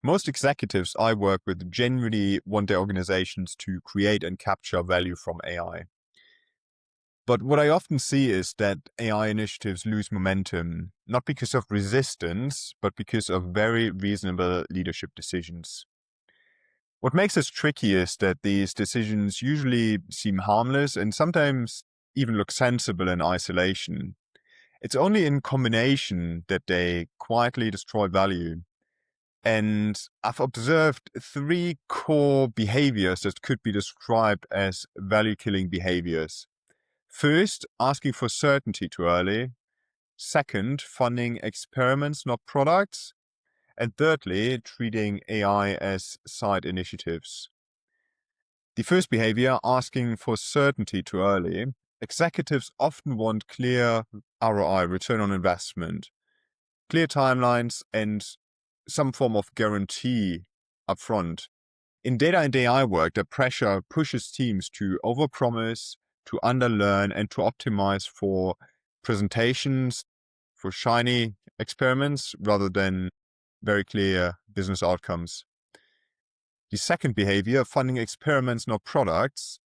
Most executives I work with generally want their organizations to create and capture value from AI. But what I often see is that AI initiatives lose momentum, not because of resistance, but because of very reasonable leadership decisions. What makes this tricky is that these decisions usually seem harmless and sometimes even look sensible in isolation. It's only in combination that they quietly destroy value. And I've observed three core behaviors that could be described as value-killing behaviors. First, asking for certainty too early. Second, funding experiments, not products. And thirdly, treating AI as side initiatives. The first behavior, asking for certainty too early. Executives often want clear ROI, return on investment, clear timelines, and some form of guarantee upfront. In data and AI work, the pressure pushes teams to overpromise, to underlearn, and to optimize for presentations, for shiny experiments, rather than very clear business outcomes. The second behavior, funding experiments, not products,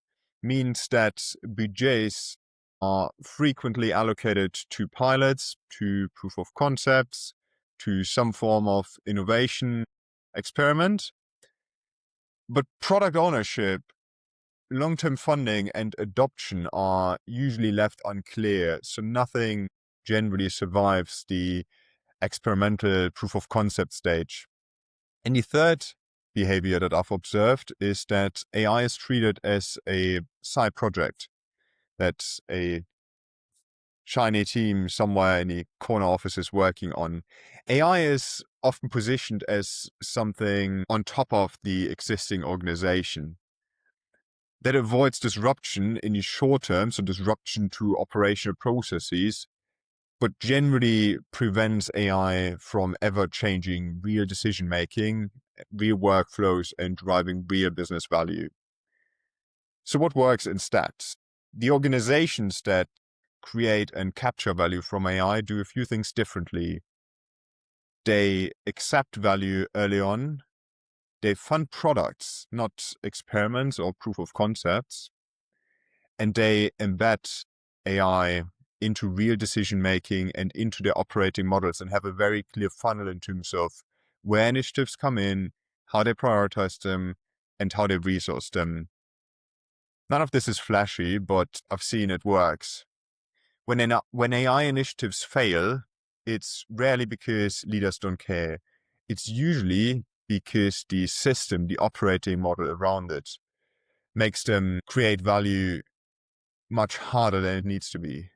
means that budgets are frequently allocated to pilots, to proof of concepts, to some form of innovation experiment. But product ownership, long-term funding, and adoption are usually left unclear, so nothing generally survives the experimental proof of concept stage. And the third behavior that I've observed is that AI is treated as a side project, that a shiny team somewhere in the corner office is working on. AI is often positioned as something on top of the existing organization that avoids disruption in the short term, so disruption to operational processes, but generally prevents AI from ever changing real decision making, real workflows, and driving real business value. So what works instead? The organizations that create and capture value from AI do a few things differently. They accept value early on. They fund products, not experiments or proof of concepts. And they embed AI into real decision making and into their operating models and have a very clear funnel in terms of where initiatives come in, how they prioritize them, and how they resource them. None of this is flashy, but I've seen it works. When AI initiatives fail, it's rarely because leaders don't care. It's usually because the system, the operating model around it, makes them create value much harder than it needs to be.